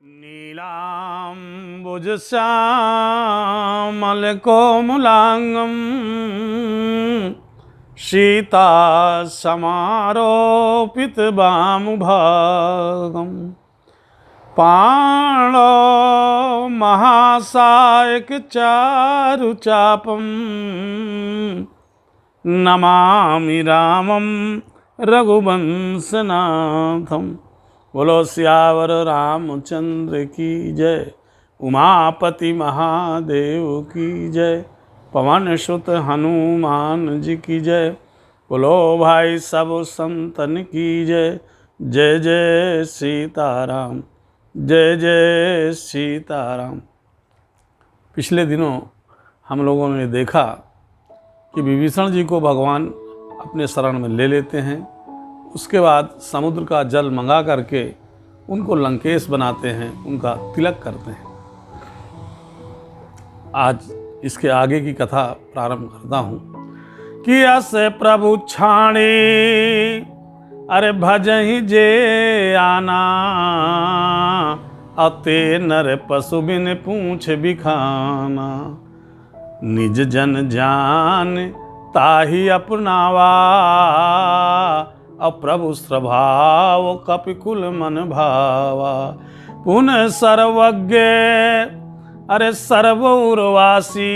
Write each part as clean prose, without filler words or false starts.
नीलाम्बुजश्यामल कोमलांगं सीता समारोपित वामभागं पाणौ महासायक चारुचापं नमामि रामं रघुवंशनाथं। बोलो सियावर रामचंद्र की जय, उमापति महादेव की जय, पवन सुत हनुमान जी की जय। बोलो भाई सब संतन की जय, जय जय सीताराम, जय जय सीताराम। पिछले दिनों हम लोगों ने देखा कि विभीषण जी को भगवान अपने शरण में ले लेते हैं। उसके बाद समुद्र का जल मंगा करके उनको लंकेश बनाते हैं, उनका तिलक करते हैं। आज इसके आगे की कथा प्रारंभ करता हूँ कि असे प्रभु छाणे अरे भजहि जे आना, अते नर पशु बिन पूछ बिखाना, निज जन जान ताहि अपनावा, अप्रभु स्वभाव कपिकुल मन भावा। पुनः सर्वज्ञ अरे सर्वउर्वासी,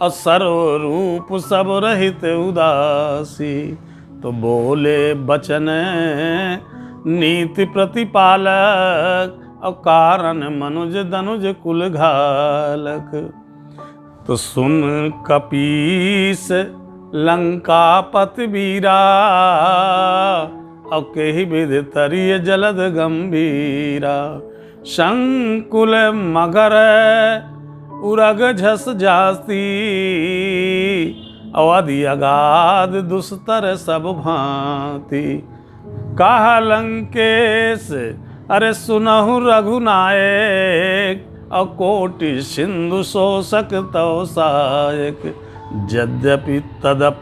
और सर्वरूप सब रहित उदासी। तो बोले बचन नीति प्रतिपालक, और कारण मनुज दनुज कुल घालक। तो सुन कपीस लंकापति वीरा, और केहि विधि तरिय जलद गंभीरा। शंकुल मगर उरग झस जाती, अवधि अगाध दुस्तर सब भांति। कहा लंकेश अरे सुनहु रघुनायक, और कोटि सिंधु शोषक तव सहायक। यद्यपि तदप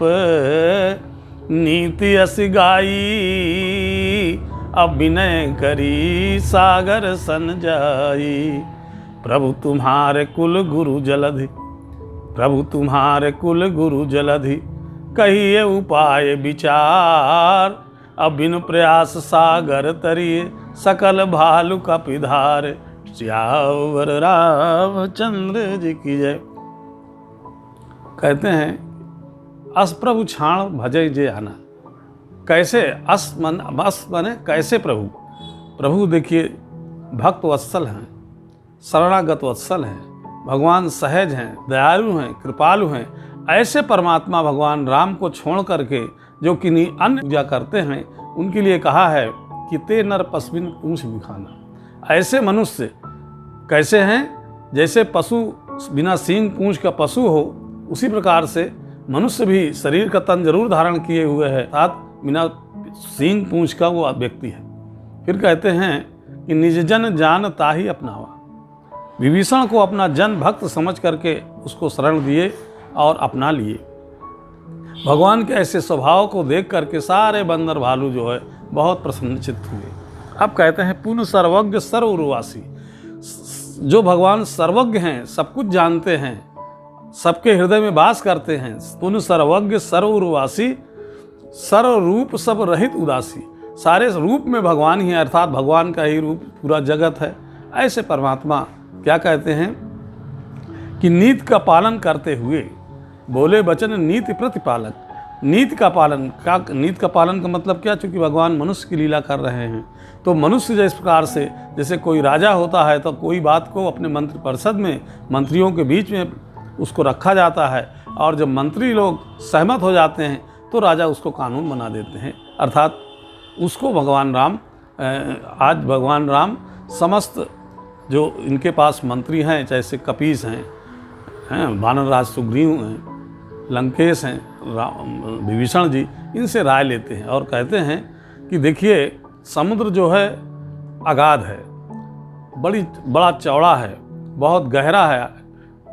नीति असि गाई, अब विनय करी सागर सन जाई। प्रभु तुम्हारे कुल गुरु जलधि, प्रभु तुम्हारे कुल गुरु जलधि, कहिए उपाय विचार। अब बिनु प्रयास सागर तरिए, सकल भालु कपिधार। सियावर रामचंद्र जी की जय। कहते हैं अस प्रभु छाण भजय जे आना। कैसे अस माने कैसे प्रभु। प्रभु देखिए भक्त वत्सल हैं, शरणागत वत्सल हैं, भगवान सहज हैं, दयालु हैं, कृपालु हैं। ऐसे परमात्मा भगवान राम को छोड़ करके जो किन्हीं अन्य पूजा करते हैं, उनके लिए कहा है कि ते नर पशुबिन पूछ बिखाना। ऐसे मनुष्य कैसे हैं? जैसे पशु बिना सींग पूंछ का पशु हो, उसी प्रकार से मनुष्य भी शरीर का तन जरूर धारण किए हुए है, अर्थात बिना सींग पूंछ का वो व्यक्ति है। फिर कहते हैं कि निज जन जान ताहि अपनावा। विभीषण को अपना जन भक्त समझ करके उसको शरण दिए और अपना लिए। भगवान के ऐसे स्वभाव को देख करके सारे बंदर भालू जो है बहुत प्रसन्नचित्त हुए। अब कहते हैं पुनः सर्वज्ञ सर्वउर्वासी। जो भगवान सर्वज्ञ हैं, सब कुछ जानते हैं, सबके हृदय में वास करते हैं। पुनः सर्वज्ञ सर्वउर्वासी, सर्वरूप सब रहित उदासी। सारे रूप में भगवान ही है, अर्थात भगवान का ही रूप पूरा जगत है। ऐसे परमात्मा क्या कहते हैं कि नीति का पालन करते हुए, बोले वचन नीति प्रतिपालक। नीति का पालन नीति का पालन का मतलब क्या? चूँकि भगवान मनुष्य की लीला कर रहे हैं, तो मनुष्य जिस प्रकार से जैसे कोई राजा होता है तो कोई बात को अपने मंत्री परिषद में, मंत्रियों के बीच में उसको रखा जाता है, और जब मंत्री लोग सहमत हो जाते हैं तो राजा उसको कानून बना देते हैं। अर्थात उसको भगवान राम, आज भगवान राम समस्त जो इनके पास मंत्री हैं, जैसे कपीस हैं, वानर राज सुग्रीव हैं, लंकेश हैं, विभीषण जी, इनसे राय लेते हैं और कहते हैं कि देखिए समुद्र जो है अगाध है, बड़ा चौड़ा है, बहुत गहरा है,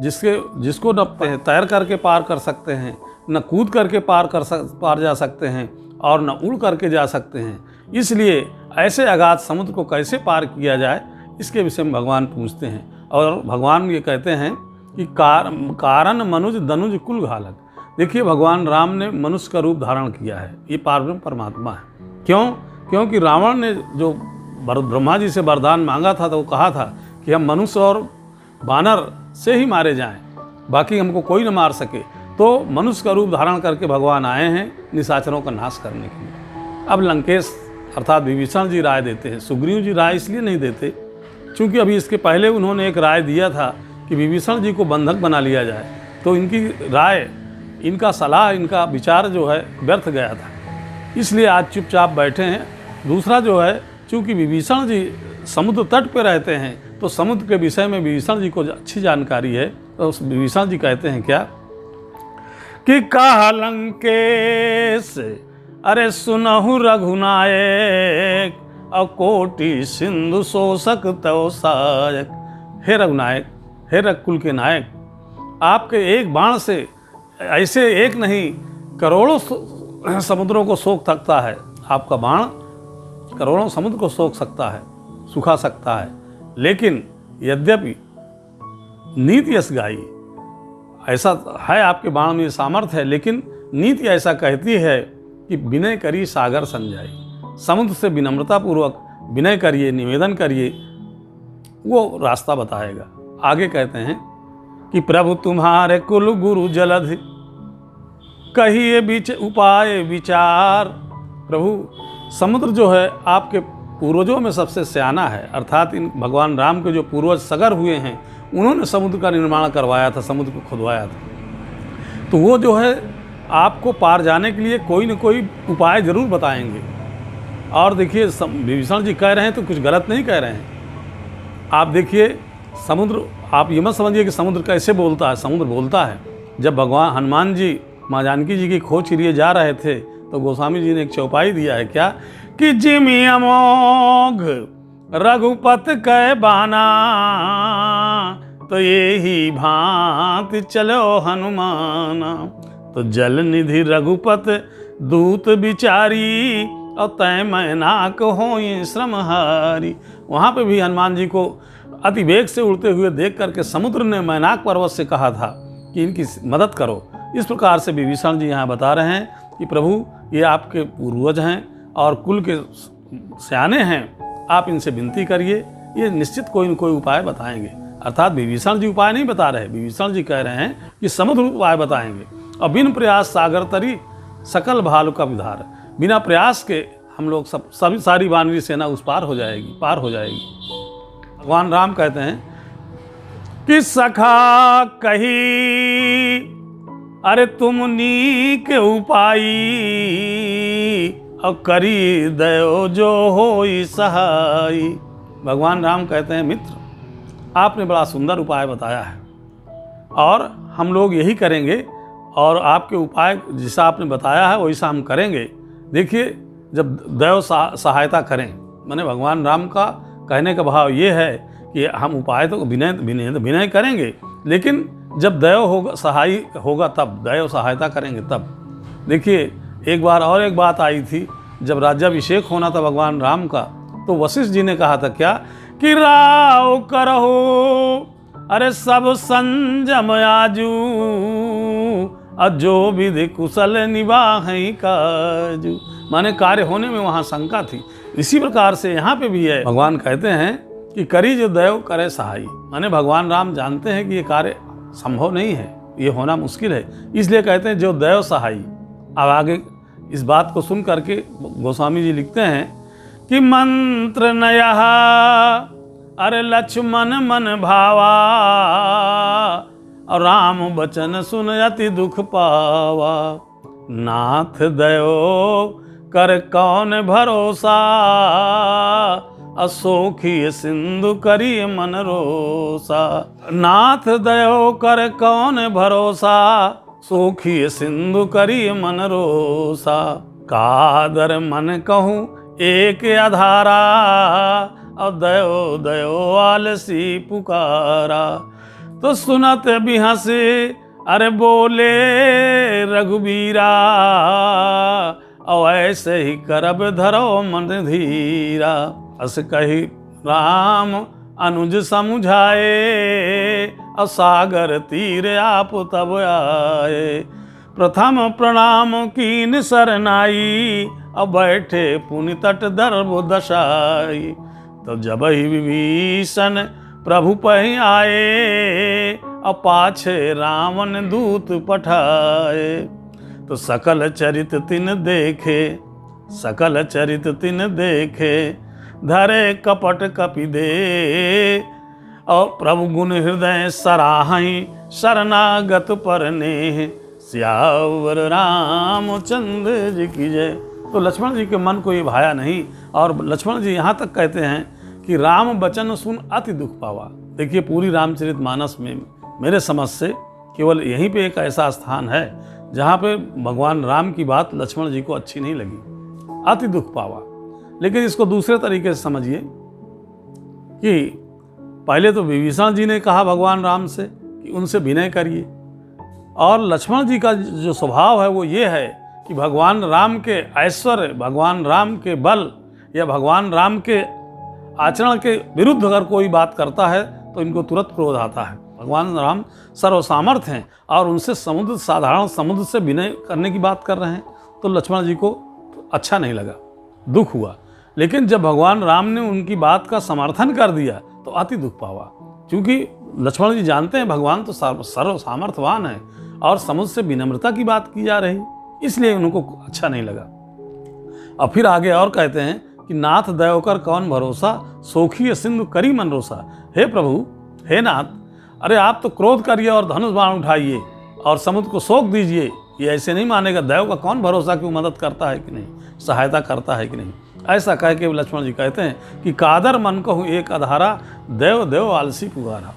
जिसको न तैर करके पार कर सकते हैं, न कूद करके पार जा सकते हैं, और न उड़ करके जा सकते हैं। इसलिए ऐसे अगाध समुद्र को कैसे पार किया जाए, इसके विषय में भगवान पूछते हैं। और भगवान ये कहते हैं कि कारण मनुज दनुज कुल घालक। देखिए, भगवान राम ने मनुष्य का रूप धारण किया है, ये पारब्रह्म परमात्मा है। क्यों? क्योंकि रावण ने जो ब्रह्मा जी से वरदान मांगा था, तो वो कहा था कि हम मनुष्य और वानर से ही मारे जाएं, बाकी हमको कोई न मार सके। तो मनुष्य का रूप धारण करके भगवान आए हैं निशाचरों का नाश करने के लिए। अब लंकेश अर्थात विभीषण जी राय देते हैं। सुग्रीव जी राय इसलिए नहीं देते क्योंकि अभी इसके पहले उन्होंने एक राय दिया था कि विभीषण जी को बंधक बना लिया जाए, तो इनकी राय, इनका सलाह, इनका विचार जो है व्यर्थ गया था, इसलिए आज चुपचाप बैठे हैं। दूसरा जो है, चूँकि विभीषण जी समुद्र तट पर रहते हैं, तो समुद्र के विषय में विभीषण जी को अच्छी जानकारी है। तो विभीषण जी कहते हैं क्या कि कहा लंकेश अरे सुनहु रघुनायक, अकोटि सिंधु शोषक तव सायक। हे रघुनायक, हे रघुकुल के नायक, आपके एक बाण से ऐसे एक नहीं करोड़ों समुद्रों को सोख सकता है। आपका बाण करोड़ों समुद्र को सोख सकता है, सुखा सकता है। लेकिन यद्यपि नीति यश गाई, ऐसा है आपके बाण में सामर्थ्य है, लेकिन नीति ऐसा कहती है कि विनय करिए सागर संजाई। समुद्र से विनम्रतापूर्वक विनय करिए, निवेदन करिए, वो रास्ता बताएगा। आगे कहते हैं कि प्रभु तुम्हारे कुल गुरु जलधि, कहिए बीच उपाय विचार। प्रभु समुद्र जो है आपके पूर्वजों में सबसे सियाना है, अर्थात इन भगवान राम के जो पूर्वज सगर हुए हैं, उन्होंने समुद्र का निर्माण करवाया था, समुद्र को खुदवाया था। तो वो जो है आपको पार जाने के लिए कोई न कोई उपाय जरूर बताएंगे। और देखिए, विभीषण जी कह रहे हैं तो कुछ गलत नहीं कह रहे हैं। आप देखिए, समुद्र, आप ये मत समझिए कि समुद्र कैसे बोलता है। समुद्र बोलता है। जब भगवान हनुमान जी माँ जानकी जी की खोज के लिए जा रहे थे, तो गोस्वामी जी ने एक चौपाई दिया है क्या कि जिमि अमोघ रघुपत कै बाना, तो ये ही भांति चलो हनुमाना। तो जल निधि रघुपत दूत बिचारी, और तय मैनाक होई श्रमहारी। वहाँ पे भी हनुमान जी को अति वेग से उड़ते हुए देख करके समुद्र ने मैनाक पर्वत से कहा था कि इनकी मदद करो। इस प्रकार से विभीषण जी यहाँ बता रहे हैं कि प्रभु, ये आपके पूर्वज हैं और कुल के सियाने हैं, आप इनसे विनती करिए, ये निश्चित कोई न कोई उपाय बताएंगे। अर्थात विभीषण जी उपाय नहीं बता रहे, विभीषण जी कह रहे हैं कि समुद्र उपाय बताएंगे। और बिन प्रयास सागर तरी सकल भालू का विधार। बिना प्रयास के हम लोग सभी सारी वानरी सेना उस पार हो जाएगी, पार हो जाएगी। भगवान राम कहते हैं कि सखा कही अरे तुम नीक उपाई, और करी दयो जो होई सहाई। भगवान राम कहते हैं, मित्र, आपने बड़ा सुंदर उपाय बताया है और हम लोग यही करेंगे, और आपके उपाय जैसा आपने बताया है वैसा हम करेंगे। देखिए, जब दैव सहायता करें, माने भगवान राम का कहने का भाव ये है कि हम उपाय तो विनय करेंगे, लेकिन जब दैव होगा, सहाय होगा, तब दैव सहायता करेंगे तब। देखिए, एक बार और एक बात आई थी, जब राज्याभिषेक होना था भगवान राम का, तो वशिष्ठ जी ने कहा था क्या कि राव करहो अरे सब संजम आजू, अजो विधि कुशल निवाहि काजू। माने कार्य होने में वहाँ शंका थी। इसी प्रकार से यहाँ पे भी है, भगवान कहते हैं कि करी जो दैव करे सहाय। माने भगवान राम जानते हैं कि ये कार्य संभव नहीं है, ये होना मुश्किल है, इसलिए कहते हैं जो दैव सहाय। अब आगे इस बात को सुन करके गोस्वामी जी लिखते हैं कि मंत्र नया अरे लक्ष्मण मन भावा, और राम बचन सुन अति दुख पावा। नाथ दयो कर कौन भरोसा, असोखी सिंधु करिय मन रोसा। नाथ दयो कर कौन भरोसा, सोखी सिंधु करिय मन रोसा। कादर मन कहूँ एक आधारा, और दयो दयो आलसी पुकारा। तो सुनत बिहसे अरे बोले रघुबीरा, और ऐसे ही करब धरो मन धीरा। अस कही राम अनुज समुझाए, और सागर तीर आप तब आए। प्रथम प्रणाम कीन सरनाई, अब बैठे पुनि तट दर्भ दशाई। तो जब ही विभीषण प्रभु पहि आए, अब पाछे रावण दूत पठाए। तो सकल चरित तिन देखे, सकल चरित तिन देखे, धरे कपट कपि दे। और प्रभु गुण हृदय सराहई, शरणागत पर नेह। सियावर रामचंद्र जी की जय। तो लक्ष्मण जी के मन को ये भाया नहीं, और लक्ष्मण जी यहाँ तक कहते हैं कि राम बचन सुन अति दुख पावा। देखिए पूरी रामचरितमानस में मेरे समझ से केवल यहीं पे एक ऐसा स्थान है जहाँ पे भगवान राम की बात लक्ष्मण जी को अच्छी नहीं लगी, अति दुख पावा। लेकिन इसको दूसरे तरीके से समझिए कि पहले तो विभीषण जी ने कहा भगवान राम से कि उनसे विनय करिए, और लक्ष्मण जी का जो स्वभाव है वो ये है कि भगवान राम के ऐश्वर्य, भगवान राम के बल या भगवान राम के आचरण के विरुद्ध अगर कोई बात करता है तो इनको तुरंत क्रोध आता है। भगवान राम सर्वसामर्थ्य हैं और उनसे समुद्र, साधारण समुद्र से विनय करने की बात कर रहे हैं, तो लक्ष्मण जी को अच्छा नहीं लगा, दुख हुआ। लेकिन जब भगवान राम ने उनकी बात का समर्थन कर दिया तो अति दुख पावा, क्योंकि लक्ष्मण जी जानते हैं भगवान तो सर्व सामर्थ्यवान है और समुद्र से विनम्रता की बात की जा रही, इसलिए उनको अच्छा नहीं लगा। और फिर आगे और कहते हैं कि नाथ दैव कर कौन भरोसा, सोखी सिंधु करी मन रोसा। हे प्रभु, हे नाथ, अरे आप तो क्रोध करिए और धनुष बाण उठाइए और समुद्र को सोख दीजिए, ये ऐसे नहीं मानेगा। दैव का कौन भरोसा कि वो मदद करता है कि नहीं, सहायता करता है कि नहीं। ऐसा कह के लक्ष्मण जी कहते हैं कि कादर मन कहूँ एक अधारा, देव देव आलसी पुकारा।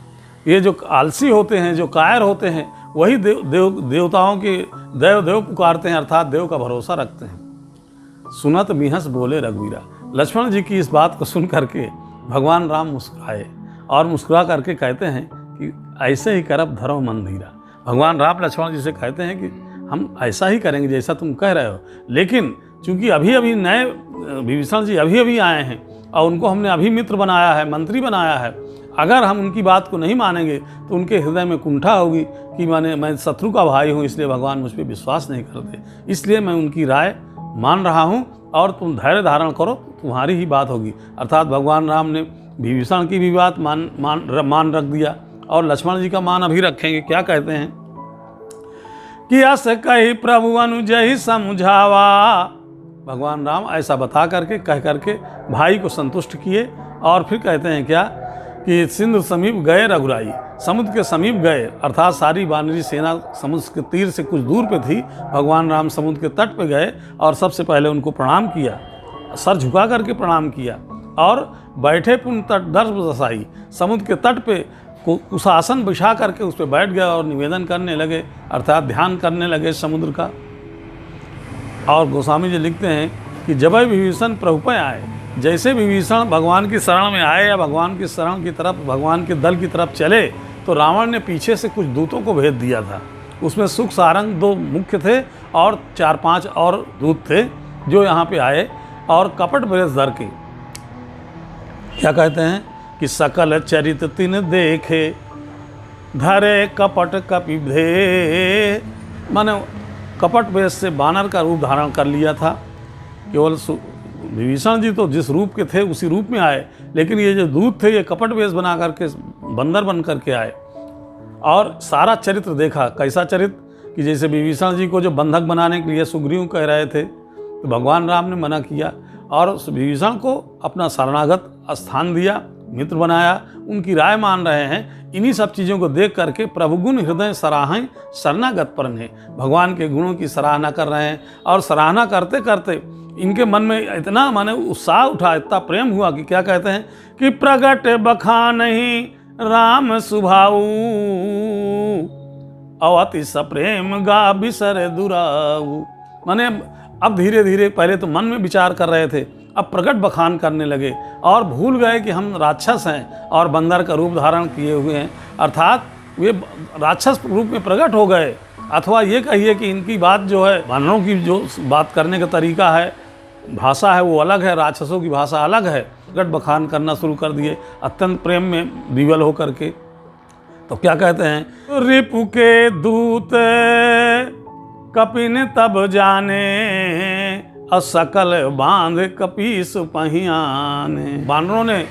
ये जो आलसी होते हैं, जो कायर होते हैं, वही देवताओं के देव देव पुकारते हैं, अर्थात देव का भरोसा रखते हैं। सुनत बिहस बोले रघुवीरा। लक्ष्मण जी की इस बात को सुन करके भगवान राम मुस्कुराए और मुस्कुरा करके कहते हैं कि ऐसे ही करब धरो मन धीरा। भगवान राम लक्ष्मण जी से कहते हैं कि हम ऐसा ही करेंगे जैसा तुम कह रहे हो, लेकिन चूंकि अभी अभी नए विभीषण जी अभी अभी आए हैं और उनको हमने अभी मित्र बनाया है, मंत्री बनाया है, अगर हम उनकी बात को नहीं मानेंगे तो उनके हृदय में कुंठा होगी कि मैं शत्रु का भाई हूँ, इसलिए भगवान मुझ पर विश्वास नहीं करते, इसलिए मैं उनकी राय मान रहा हूँ और तुम धैर्य धारण करो, तुम्हारी ही बात होगी। अर्थात भगवान राम ने विभीषण की भी बात मान रख दिया और लक्ष्मण जी का मान अभी रखेंगे। क्या कहते हैं कि अस कही प्रभु अनुजहि समझावा। भगवान राम ऐसा बता करके कह करके भाई को संतुष्ट किए और फिर कहते हैं क्या कि सिंधु समीप गए रघुराई। समुद्र के समीप गए, अर्थात सारी वानरी सेना समुद्र के तीर से कुछ दूर पे थी। भगवान राम समुद्र के तट पे गए और सबसे पहले उनको प्रणाम किया, सर झुका करके प्रणाम किया और बैठे पुण्य तट दर्भ दसाई। समुद्र के तट पे कुशासन बिछा करके उस पर बैठ गए और निवेदन करने लगे, अर्थात ध्यान करने लगे समुद्र का। और गोस्वामी जी लिखते हैं कि जब विभीषण प्रभु पे आए, जैसे विभीषण भगवान की शरण में आए या भगवान की शरण की तरफ, भगवान के दल की तरफ चले, तो रावण ने पीछे से कुछ दूतों को भेज दिया था। उसमें सुख सारंग 2 मुख्य थे और 4-5 और दूत थे जो यहाँ पे आए और कपट वेश धर के क्या कहते हैं कि सकल चरित तिन देखे, धरे कपट कपि भे। माने कपट वेश से बानर का रूप धारण कर लिया था। केवल विभीषण जी तो जिस रूप के थे उसी रूप में आए, लेकिन ये जो दूत थे ये कपट वेश बना करके बंदर बन करके आए और सारा चरित्र देखा। कैसा चरित्र कि जैसे विभीषण जी को जो बंधक बनाने के लिए सुग्रीव कह रहे थे तो भगवान राम ने मना किया और विभीषण को अपना शरणागत स्थान दिया, मित्र बनाया, उनकी राय मान रहे हैं। इन्हीं सब चीज़ों को देख करके प्रभु गुण हृदय सराहें शरणागत पर ने, भगवान के गुणों की सराहना कर रहे हैं और सराहना करते करते इनके मन में इतना माने उत्साह उठा, इतना प्रेम हुआ कि क्या कहते हैं कि प्रगट बखानहि राम सुभाऊ, अवति सप्रेम गा बिसर दुराऊ। माने अब धीरे धीरे, पहले तो मन में विचार कर रहे थे, अब प्रगट बखान करने लगे और भूल गए कि हम राक्षस हैं और बंदर का रूप धारण किए हुए हैं, अर्थात वे राक्षस रूप में प्रकट हो गए अथवा ये कहिए कि इनकी बात जो है, वानरों की जो बात करने का तरीका है, भाषा है, वो अलग है, राक्षसों की भाषा अलग है। गट बखान करना शुरू कर दिए अत्यंत प्रेम में विवल होकर के। तो क्या कहते हैं, रिपु के दूत कपिन तब जाने, असकल बांध कपीस पहियाने। वानरों ने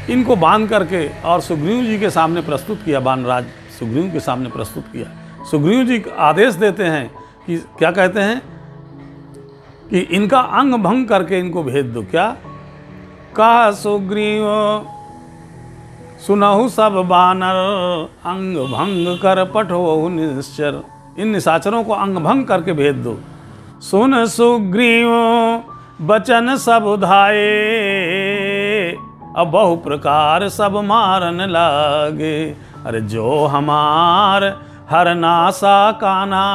इनको बांध करके और सुग्रीव जी के सामने प्रस्तुत किया, वानराज सुग्रीव के सामने प्रस्तुत किया। सुग्रीव जी आदेश देते हैं कि क्या कहते हैं कि इनका अंग भंग करके इनको भेज दो। क्या कहा सुग्रीव सुनहु सब बानर, अंग भंग कर पठो निश्चर। इन निशाचरों को अंग भंग करके भेज दो। सुन सुग्रीव बचन सब धाये, अब बहु प्रकार सब मारन लागे। अरे जो हमार हर नासा काना,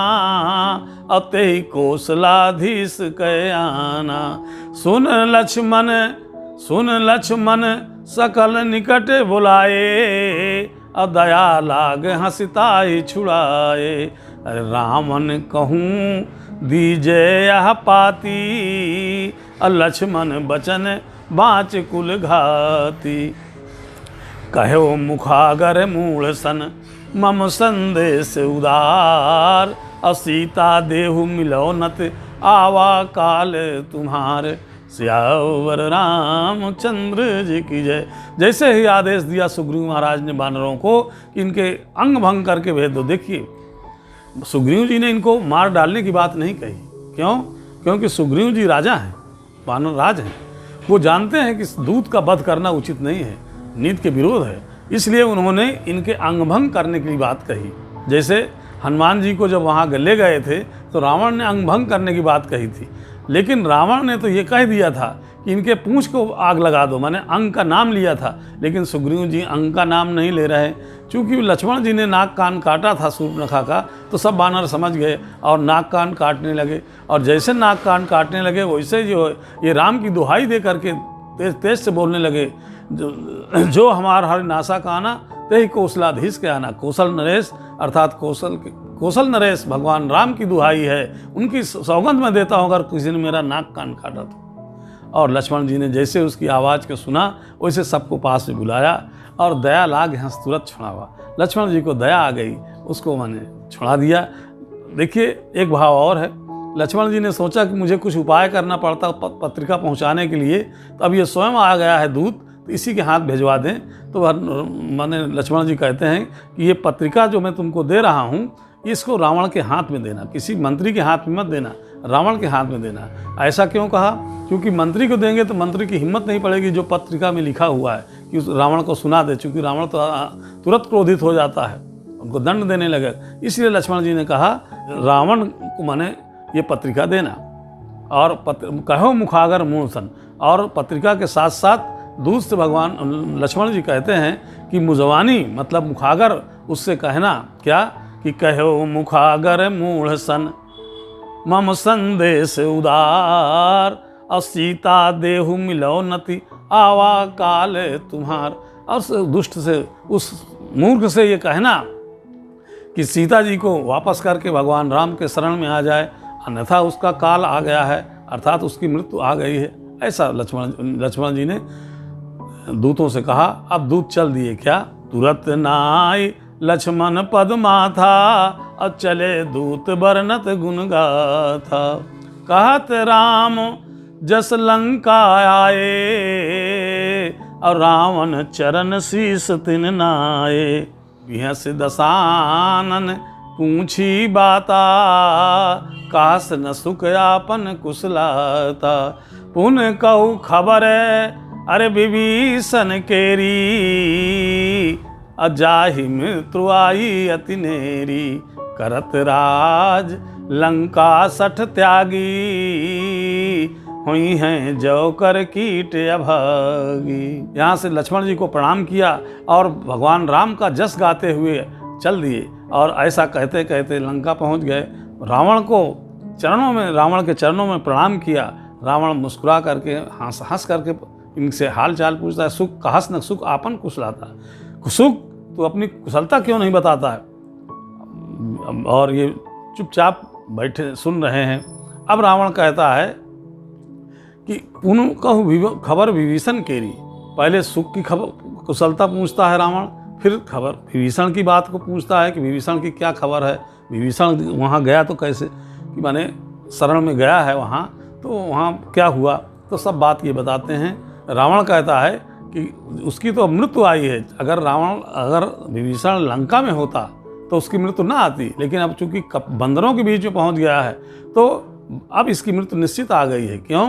अते ही कौशलाधीश कयाना। सुन लक्ष्मण सकल निकट बुलाए, अब दया लाग हंसताई छुड़ाए। अरे रामन कहूँ दीजे यह पाती, लक्ष्मण बचन बाँच कुल घाती। कहो मुखागर मूल सन, मम संदेश उदार। असीता देहु मिलौनत, आवा काल तुम्हार। सियावर रामचंद्र जी की जय। जैसे ही आदेश दिया सुग्रीव महाराज ने वानरों को कि इनके अंग भंग करके भेज दो। देखिए, सुग्रीव जी ने इनको मार डालने की बात नहीं कही। क्यों? क्योंकि सुग्रीव जी राजा हैं, वानर राज हैं। वो जानते हैं कि दूत का वध करना उचित नहीं है, नीति के विरोध है। इसलिए उन्होंने इनके अंगभंग करने की बात कही। जैसे हनुमान जी को जब वहाँ ले गए थे तो रावण ने अंगभंग करने की बात कही थी, लेकिन रावण ने तो ये कह दिया था कि इनके पूंछ को आग लगा दो, मैंने अंग का नाम लिया था। लेकिन सुग्रीव जी अंग का नाम नहीं ले रहे। चूँकि लक्ष्मण जी ने नाक कान काटा था शूर्पणखा का, तो सब वानर समझ गए और नाक कान काटने लगे। और जैसे नाक कान काटने लगे वैसे जो ये राम की दुहाई दे करके तेज तेज से बोलने लगे, जो हमार हर नासा का आना, ते कौशलाधीश के आना। कौशल नरेश अर्थात कौशल नरेश भगवान राम की दुहाई है, उनकी सौगंध में देता हूँ अगर किसी ने मेरा नाक कान काटा तो। और लक्ष्मण जी ने जैसे उसकी आवाज़ को सुना वैसे सबको पास में बुलाया और दया लाग हंस तुरंत छुड़ावा। लक्ष्मण जी को दया आ गई, उसको मैंने छुड़ा दिया। देखिए, एक भाव और है। लक्ष्मण जी ने सोचा कि मुझे कुछ उपाय करना पड़ता पत्रिका पहुंचाने के लिए, तो अब ये स्वयं आ गया है दूत, तो इसी के हाथ भिजवा दें। तो मैंने लक्ष्मण जी कहते हैं कि ये पत्रिका जो मैं तुमको दे रहा हूँ, इसको रावण के हाथ में देना, किसी मंत्री के हाथ में मत देना, रावण के हाथ में देना। ऐसा क्यों कहा? क्योंकि मंत्री को देंगे तो मंत्री की हिम्मत नहीं पड़ेगी जो पत्रिका में लिखा हुआ है कि उस रावण को सुना दे, चूँकि रावण तो तुरंत क्रोधित हो जाता है, उनको दंड देने लगे। इसलिए लक्ष्मण जी ने कहा रावण को मैंने ये पत्रिका देना। और कहो मुखागर मूर्सन, और पत्रिका के साथ साथ दूसरे भगवान लक्ष्मण जी कहते हैं कि मुजवानी मतलब मुखागर, उससे कहना क्या कि कहो मुखागर मूढ़ सन, मम संदेश उदार। और सीता देहु मिलौनति, आवा काल तुम्हार। और दुष्ट से, उस मूर्ख से ये कहना कि सीता जी को वापस करके भगवान राम के शरण में आ जाए, अन्यथा उसका काल आ गया है, अर्थात उसकी मृत्यु आ गई है। ऐसा लक्ष्मण जी ने दूतों से कहा। अब दूत चल दिए। क्या? तुरत नाई लक्ष्मण पद माथा, अब चले दूत बरनत गुण गाथा। कहत राम जस लंका आए, और रावण चरण शीस तिन नाये। बिहस दसानन पूछी बाता, कास न सुख आपन कुशलाता। पुन कहु खबर अरे विभीषण केरी, अजाहि मृत्यु आई अति नेरी। करत राज लंका सठ त्यागी, हुई हैं जो कर कीट अभागी। यहाँ से लक्ष्मण जी को प्रणाम किया और भगवान राम का जस गाते हुए चल दिए। और ऐसा कहते कहते लंका पहुँच गए। रावण के चरणों में प्रणाम किया। रावण मुस्कुरा करके हंस करके इनसे हाल चाल पूछता है। सुख कहस न सुख आपन कुशलाता। सुख तो अपनी कुशलता क्यों नहीं बताता है? और ये चुपचाप बैठे सुन रहे हैं। अब रावण कहता है कि पुन कहु खबर विभीषण केरी। पहले सुख की खबर कुशलता पूछता है रावण, फिर खबर विभीषण की बात को पूछता है कि विभीषण की क्या खबर है, विभीषण वहाँ गया तो कैसे, कि माने शरण में गया है वहाँ, तो वहाँ क्या हुआ, तो सब बात ये बताते हैं। रावण कहता है कि उसकी तो मृत्यु आई है, अगर विभीषण लंका में होता तो उसकी मृत्यु ना आती, लेकिन अब चूंकि बंदरों के बीच में पहुंच गया है तो अब इसकी मृत्यु निश्चित आ गई है। क्यों?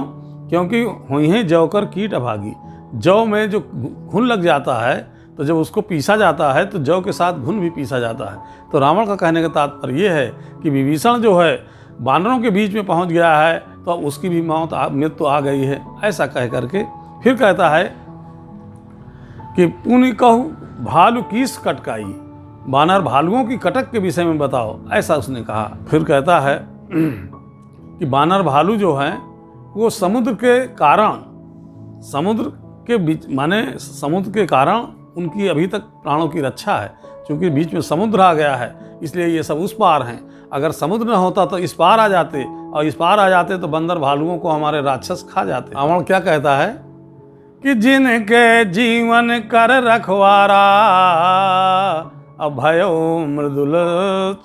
क्योंकि हुई है जौ कर कीट अभागी। जौ में जो घुन लग जाता है तो जब उसको पीसा जाता है तो जौ के साथ घुन भी पीसा जाता है। तो रावण का कहने का तात्पर्य ये है कि विभीषण जो है वानरों के बीच में पहुंच गया है तो अब उसकी भी मृत्यु आ गई है। ऐसा कह करके फिर कहता है कि पुनि कहु भालू किस कटकाई, वानर भालुओं की कटक के विषय में बताओ, ऐसा उसने कहा। फिर कहता है कि वानर भालू जो हैं वो समुद्र के कारण उनकी अभी तक प्राणों की रक्षा है, क्योंकि बीच में समुद्र आ गया है इसलिए ये सब उस पार हैं। अगर समुद्र न होता तो इस पार आ जाते, और इस पार आ जाते तो बंदर भालुओं को हमारे राक्षस खा जाते। रावण क्या कहता है कि जिनके जीवन कर रखवारा, अभयो मृदुल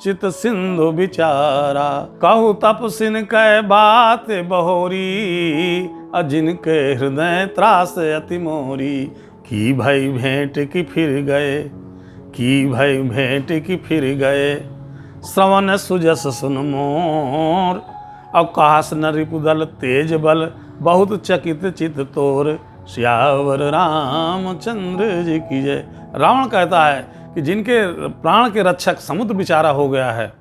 चित सिंधु बिचारा, कहु तपसिन कै बात बहोरी, जिनके हृदय त्रास अति मोरी, की भई भेंट की फिर गए, की भई भेंट की फिर गए, श्रवण सुजस सुन मोर, अवकाश न रिपुदल तेज बल, बहुत चकित चित तोर, श्यावर रामचंद्र जी की जय। रावण कहता है कि जिनके प्राण के रक्षक समुद्र बेचारा हो गया है।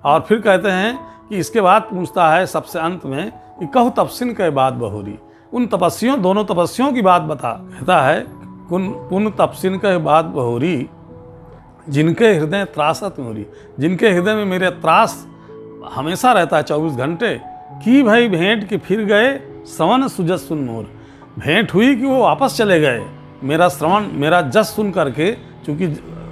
और फिर कहते हैं कि इसके बाद पूछता है सबसे अंत में कि कहु तपस्विन के बाद बहोरी, उन तपस्वियों दोनों तपस्वियों की बात बता। कहता है पुन तपस्विन के बाद बहोरी, जिनके हृदय त्रासत मोरी, जिनके हृदय में मेरे त्रास हमेशा रहता है 24 घंटे, की भाई भेंट कि फिर गए, श्रवण सुजस सुन मोर, भेंट हुई कि वो वापस चले गए मेरा श्रवण मेरा जस सुन करके। चूँकि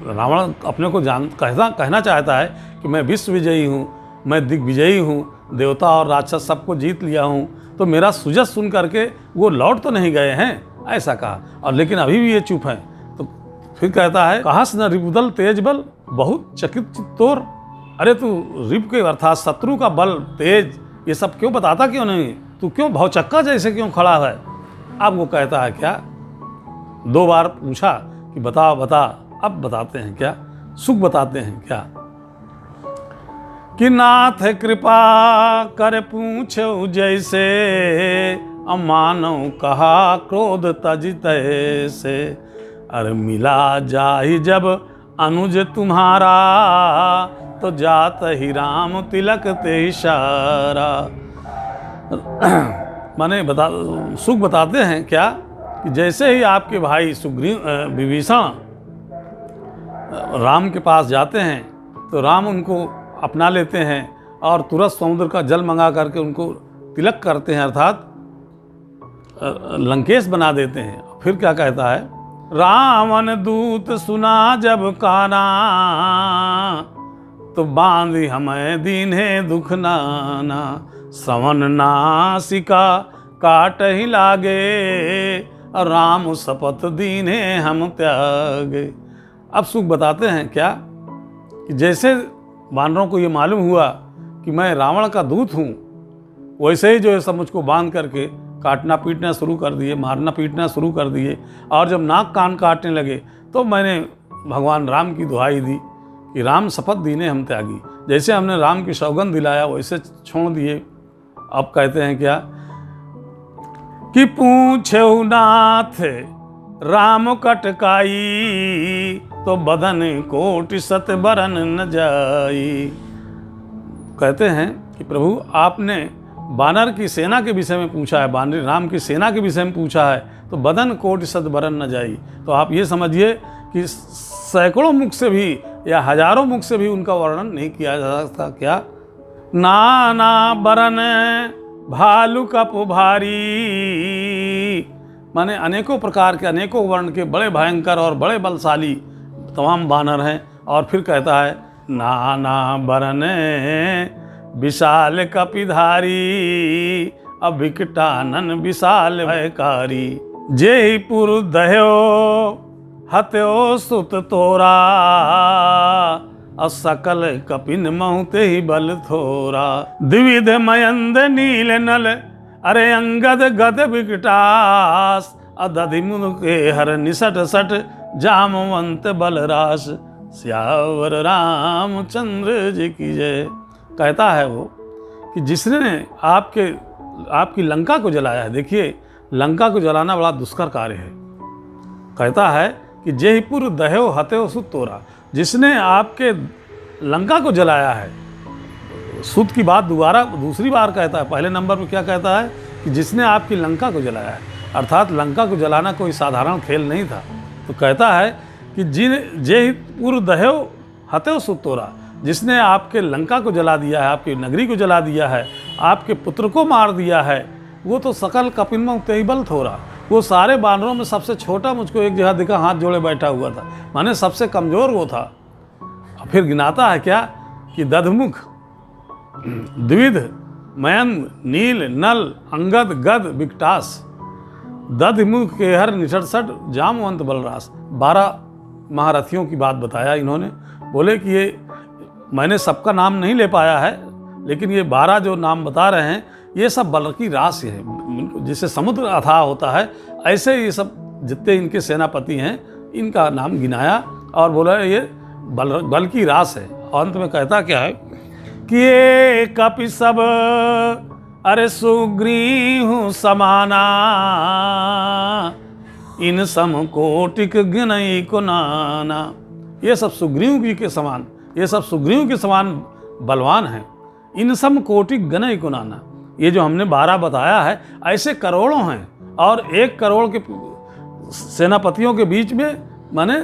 रावण अपने को कहना चाहता है कि मैं विश्व विजयी हूँ, मैं दिग्विजयी हूँ, देवता और राक्षस सबको जीत लिया हूँ, तो मेरा सुजस सुन करके वो लौट तो नहीं गए हैं, ऐसा कहा। और लेकिन अभी भी ये चुप हैं। तो फिर कहता है कहस न रिपुदल तेज बल, बहुत चकित चित्तोर, अरे तू रिप के अर्थात शत्रु का बल तेज ये सब क्यों बताता क्यों नहीं, तू क्यों भौचक्का जैसे क्यों खड़ा है। अब वो कहता है क्या, 2 बार पूछा कि बता बता, अब बताते हैं क्या, सुख बताते हैं क्या, कि नाथ कृपा कर पूछो जैसे, अमानो कहा क्रोध तज तैसे, अरे मिला जाहि जब अनुज तुम्हारा, तो जात ही राम तिलक ते इशारा। माने सुख बताते हैं क्या कि जैसे ही आपके भाई विभीषण राम के पास जाते हैं तो राम उनको अपना लेते हैं और तुरंत समुद्र का जल मंगा करके उनको तिलक करते हैं, अर्थात लंकेश बना देते हैं। फिर क्या कहता है, रावण दूत सुना जब काना, तो बांधी हमें दीन्हे दुख नाना, श्रवण नासिका काट ही लागे, राम शपथ दीन्हे हम त्यागे। अब सुख बताते हैं क्या कि जैसे वानरों को ये मालूम हुआ कि मैं रावण का दूत हूँ, वैसे ही जो है सब मुझको बांध करके काटना पीटना शुरू कर दिए, मारना पीटना शुरू कर दिए। और जब नाक कान काटने लगे तो मैंने भगवान राम की दुहाई दी कि राम शपथ दीने हम त्यागी। जैसे हमने राम की सौगंध दिलाया वैसे छोड़ दिए। अब कहते हैं क्या कि पूछे नाथ राम कटकाई, तो बदन कोटि सत बरन न जाई। कहते हैं कि प्रभु आपने वानर की सेना के विषय में पूछा है, वानर राम की सेना के विषय में पूछा है, तो बदन कोटि सत बरन न जाई। तो आप ये समझिए कि सैकड़ों मुख से भी या हजारों मुख से भी उनका वर्णन नहीं किया जा सकता। क्या नाना बरन भालू कप भारी, माने अनेकों प्रकार के अनेकों वर्ण के बड़े भयंकर और बड़े बलशाली तमाम वानर हैं। और फिर कहता है नाना बरन विशाल कपिधारी, अभिकटानन विशाल भयकारी। जेहि पुर दह्यो हत्यो सुत तोरा, असकल कपिन महुते ही बल थोरा। द्विविध मयंद नील नल, अरे अंगद गद विकटास, अदधि मुन के हर निसट सट, जामवंत बलरास। सियावर रामचंद्र जी की जय। कहता है वो कि जिसने आपकी लंका को जलाया है। देखिए, लंका को जलाना बड़ा दुष्कर कार्य है। कहता है कि जयपुर दह्यो हत्यो सुत तोरा, जिसने आपके लंका को जलाया है। सुत की बात दूसरी बार कहता है। पहले नंबर पर क्या कहता है कि जिसने आपकी लंका को जलाया है, अर्थात लंका को जलाना कोई साधारण खेल नहीं था। तो कहता है कि जयपुर दह्यो हत्यो सुत तोरा, जिसने आपके लंका को जला दिया है, आपकी नगरी को जला दिया है, आपके पुत्र को मार दिया है, वो तो सकल कपिन में तेबल थोरा, वो सारे बानरों में सबसे छोटा मुझको एक जगह दिखा हाथ जोड़े बैठा हुआ था, माने सबसे कमज़ोर वो था। फिर गिनाता है क्या कि दधमुख, द्विविध मयंद नील नल अंगद गद विकटास, दधमुख के हर निषट जामवंत बलरास। 12 महारथियों की बात बताया इन्होंने। बोले कि ये मैंने सबका नाम नहीं ले पाया है, लेकिन ये 12 जो नाम बता रहे हैं ये सब बल की राशि है। जिसे समुद्र अथाह होता है, ऐसे ये सब जितने इनके सेनापति हैं इनका नाम गिनाया और बोला ये बल की रास है। और अंत में कहता क्या है कि ये कपि सब अरे सुग्रीव समाना, इन सम कोटिक गिनई को नाना। ये सब सुग्रीव जी के समान, ये सब सुग्रीव के समान बलवान हैं। इन सम कोटिक गनई को नाना, ये जो हमने 12 बताया है ऐसे करोड़ों हैं, और 1 करोड़ के सेनापतियों के बीच में माने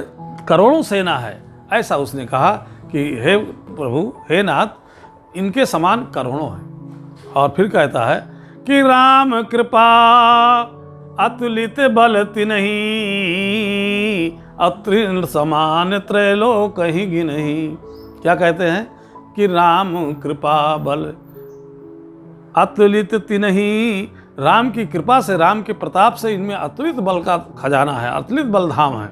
करोड़ों सेना है। ऐसा उसने कहा कि हे प्रभु, हे नाथ, इनके समान करोड़ों हैं। और फिर कहता है कि राम कृपा अतुलित बल तिन्हि, अतृण समान त्रैलोक ही गिनहि। क्या कहते हैं कि राम कृपा बल अतुलित तिन्हि, राम की कृपा से, राम के प्रताप से इनमें अतुलित बल का खजाना है, अतुलित बलधाम है।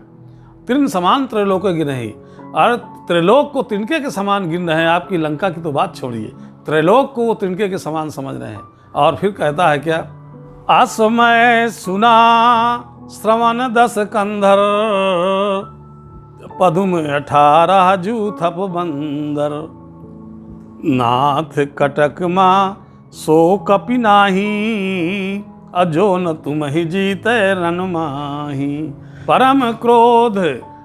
तृण समान त्रैलोक गिनहि, और त्रिलोक को तिनके के समान गिन रहे हैं। आपकी लंका की तो बात छोड़िए, त्रिलोक को वो तिनके के समान समझ रहे हैं। और फिर कहता है क्या, असमय सुना श्रवण 10 कंधर, पदुम 18 जूथप बंदर, नाथ कटक माँ सो कपि नाही, अजो न तुम ही जीते रन माही। परम क्रोध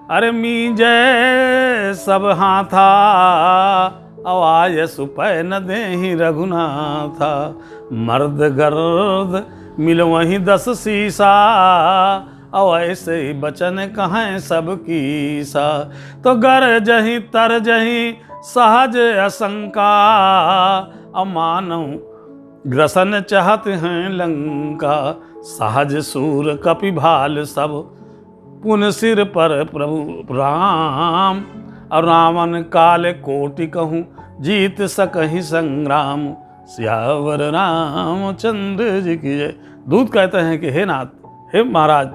अरे मीजय सब हाथा, अवाय सुपय न देहि रघुनाथा। मर्द गर्द मिल वहीं 10 सीसा, और ऐसे ही बचन कहें सब कीसा। तो गरजहि तरजहि सहज असंका, अमानव ग्रसन चाहत हैं लंका। सहज सूर कपि भाल सब, पुन सिर पर प्रभु राम। और रावण काल कोटि कहूँ, जीत सकहि संग्राम। सियावर रामचंद्र जी की जय। दूत कहते हैं कि हे नाथ, हे महाराज,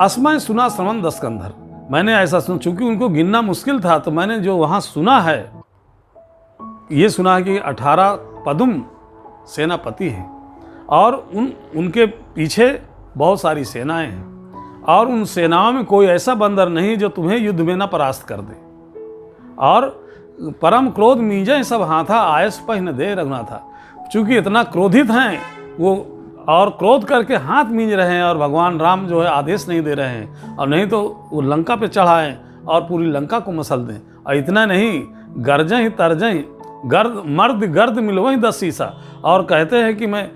असमय सुना श्रवण 10 कंधर। मैंने ऐसा सुना, चूंकि उनको गिनना मुश्किल था, तो मैंने जो वहाँ सुना है, ये सुना है कि 18 पदुम सेनापति हैं, और उनके पीछे बहुत सारी सेनाएं हैं, और उन सेनाओं में कोई ऐसा बंदर नहीं जो तुम्हें युद्ध में न परास्त कर दे। और परम क्रोध मीजे सब हाथा, आयस पह न दे रघुनाथा। चूंकि इतना क्रोधित हैं वो, और क्रोध करके हाथ मींज रहे हैं, और भगवान राम जो है आदेश नहीं दे रहे हैं, और नहीं तो वो लंका पे चढ़ाएं और पूरी लंका को मसल दें। और इतना नहीं, गर्जें तरजें मर्द गर्द मिलवहीं 10 सीसा, और कहते हैं कि मैं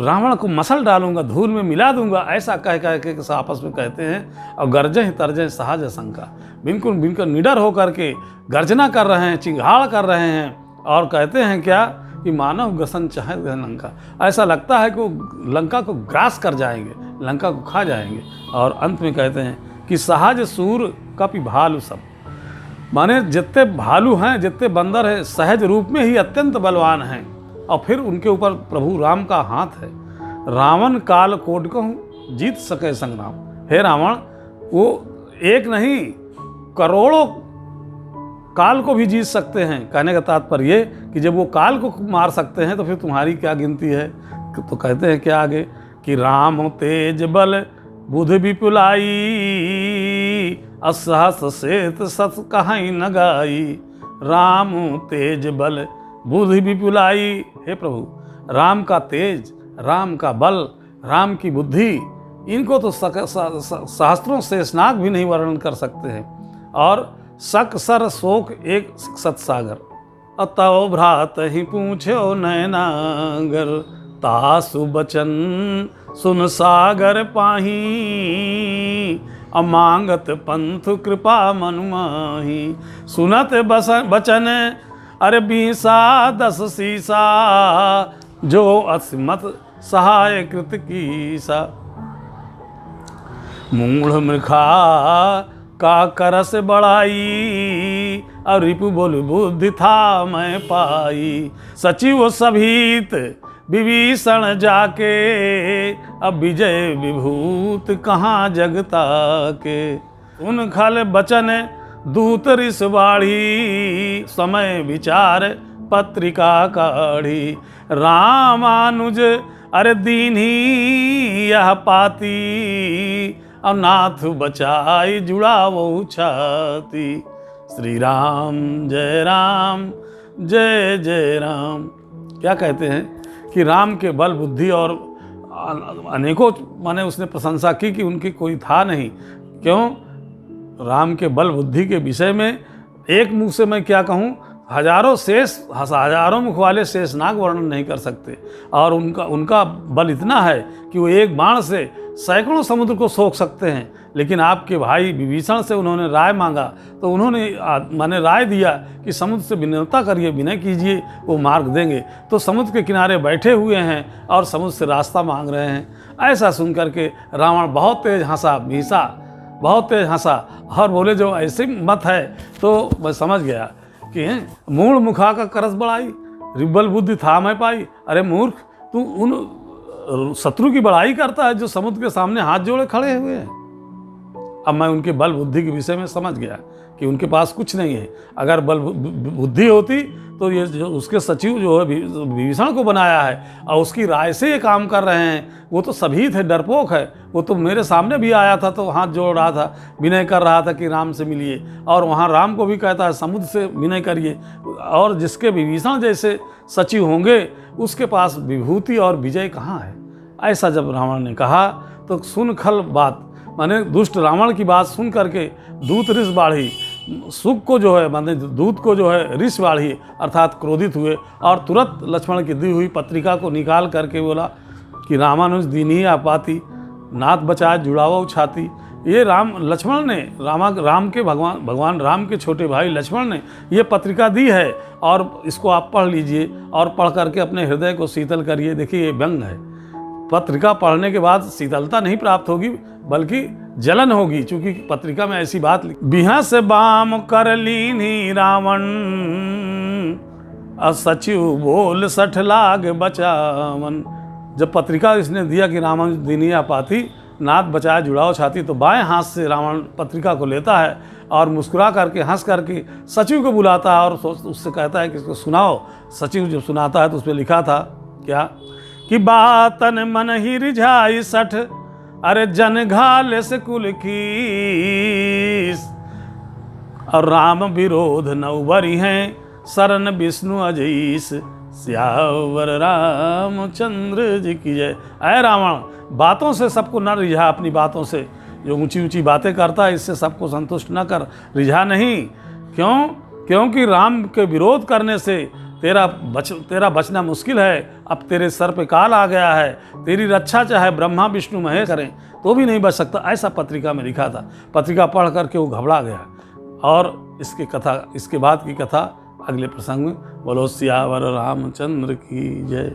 रावण को मसल डालूंगा, धूल में मिला दूंगा, ऐसा कह के आपस में कहते हैं। और गर्जें तरजें सहज शंका, बिल्कुल निडर होकर के गर्जना कर रहे हैं, चिंगाड़ कर रहे हैं, और कहते हैं क्या कि मानव ग्रसन चाहे लंका। ऐसा लगता है कि वो लंका को ग्रास कर जाएंगे, लंका को खा जाएंगे। और अंत में कहते हैं कि सहज सूर कपि भालु सब, माने जितने भालू हैं, जितने बंदर हैं, सहज रूप में ही अत्यंत बलवान हैं। और फिर उनके ऊपर प्रभु राम का हाथ है। रावण काल कोट कहूँ जीत सके संग्राम। हे रावण, वो एक नहीं करोड़ों काल को भी जीत सकते हैं। कहने का तात्पर्य ये कि जब वो काल को मार सकते हैं तो फिर तुम्हारी क्या गिनती है। तो कहते हैं क्या आगे कि राम तेज बल बुध विपुलाई, असहस सेत सत कहीं न गाई। राम तेज बल बुध विपुलाई। हे प्रभु, राम का तेज, राम का बल, राम की बुद्धि, इनको तो सहस्त्रों शेषनाग भी नहीं वर्णन कर सकते हैं। और सक सर शोक एक सतसागर, अतव भ्रात ही पूछो नैनागर। तासु बचन सुन सागर पाही, अमांगत पंथ कृपा मनु माही। सुनत बचन अरे 20 सीसा, जो असमत सहाय कृत कीसा। मूढ़ मृखा का करस बढ़ाई, और रिपु बोल बुद्धि था मैं पाई। सचिव सभीत विभीषण जाके, अब विजय विभूत कहाँ जगता के। उन खल बचन दूत ऋष बाढ़ी, समय विचार पत्रिका काढ़ी। रामानुज अरे दीन्ही यह पाती, और नाथ बचाई जुड़ा वो छाती। श्री राम जय जय राम। क्या कहते हैं कि राम के बल बुद्धि और अनेकों माने उसने प्रशंसा की कि उनकी कोई था नहीं। क्यों? राम के बल बुद्धि के विषय में एक मुख से मैं क्या कहूँ, हजारों मुख वाले शेषनाग वर्णन नहीं कर सकते। और उनका बल इतना है कि वो एक बाण से सैकड़ों समुद्र को सोख सकते हैं। लेकिन आपके भाई विभीषण से उन्होंने राय मांगा तो उन्होंने माने राय दिया कि समुद्र से विनम्रता करिए, विनय कीजिए, वो मार्ग देंगे। तो समुद्र के किनारे बैठे हुए हैं और समुद्र से रास्ता मांग रहे हैं। ऐसा सुन करके रावण बहुत तेज हंसा, भीषा बहुत तेज हंसा और बोले जो ऐसे मत है। तो मैं समझ गया कि मूढ़ मुखा का करस बढ़ाई, रिबल बुद्धि था मैं पाई। अरे मूर्ख, तू उन शत्रु की बड़ाई करता है जो समुद्र के सामने हाथ जोड़े खड़े हुए हैं। अब मैं उनके बल बुद्धि के विषय में समझ गया कि उनके पास कुछ नहीं है। अगर बल बुद्धि होती तो ये जो उसके सचिव जो है विभीषण को बनाया है और उसकी राय से ये काम कर रहे हैं, वो तो सभी थे, डरपोक है। वो तो मेरे सामने भी आया था तो हाथ जोड़ रहा था, विनय कर रहा था कि राम से मिलिए। और वहाँ राम को भी कहता है समुद्र से विनय करिए। और जिसके विभीषण जैसे सचिव होंगे उसके पास विभूति और विजय कहाँ है। ऐसा जब रावण ने कहा तो सुन खल बात, माने दुष्ट रावण की बात सुन करके दूत ऋष बाढ़ी, सुख को जो है माने दूत को जो है ऋष बाढ़ी अर्थात क्रोधित हुए और तुरंत लक्ष्मण की दी हुई पत्रिका को निकाल करके बोला कि रामानुज दीन्ही आपाती, नाथ बचाए जुड़ावा छाती। ये लक्ष्मण ने राम के भगवान राम के छोटे भाई लक्ष्मण ने ये पत्रिका दी है और इसको आप पढ़ लीजिए और पढ़ करके अपने हृदय को शीतल करिए। देखिए ये व्यंग है। पत्रिका पढ़ने के बाद शीतलता नहीं प्राप्त होगी बल्कि जलन होगी, क्योंकि पत्रिका में ऐसी बात बिहा से बाम कर लीनी रावण, सचिव बोल 60 लाख बचावन। जब पत्रिका इसने दिया कि रावण दीनिया पाती, नाथ बचाए जुड़ाओ छाती, तो बाएं हाथ से रावण पत्रिका को लेता है और मुस्कुरा करके हंस करके सचिव को बुलाता है और उससे कहता है कि इसको सुनाओ। सचिव जब सुनाता है तो उसमें लिखा था क्या कि बातन मन ही रिझाई 60, अरे जन घाल से कुल कीस। और राम विरोध नौबरी हैं, शरण विष्णु अजीस। सियावर रामचंद्र जी की जय। अय रावण, बातों से सबको न रिझा, अपनी बातों से जो ऊंची ऊंची बातें करता है इससे सबको संतुष्ट न कर, रिझा नहीं। क्यों? क्योंकि राम के विरोध करने से तेरा बचना मुश्किल है। अब तेरे सर पे काल आ गया है, तेरी रक्षा चाहे ब्रह्मा विष्णु महेश करें तो भी नहीं बच सकता। ऐसा पत्रिका में लिखा था। पत्रिका पढ़ करके वो घबरा गया। और इसके बाद की कथा अगले प्रसंग में। बोलो सियावर रामचंद्र की जय।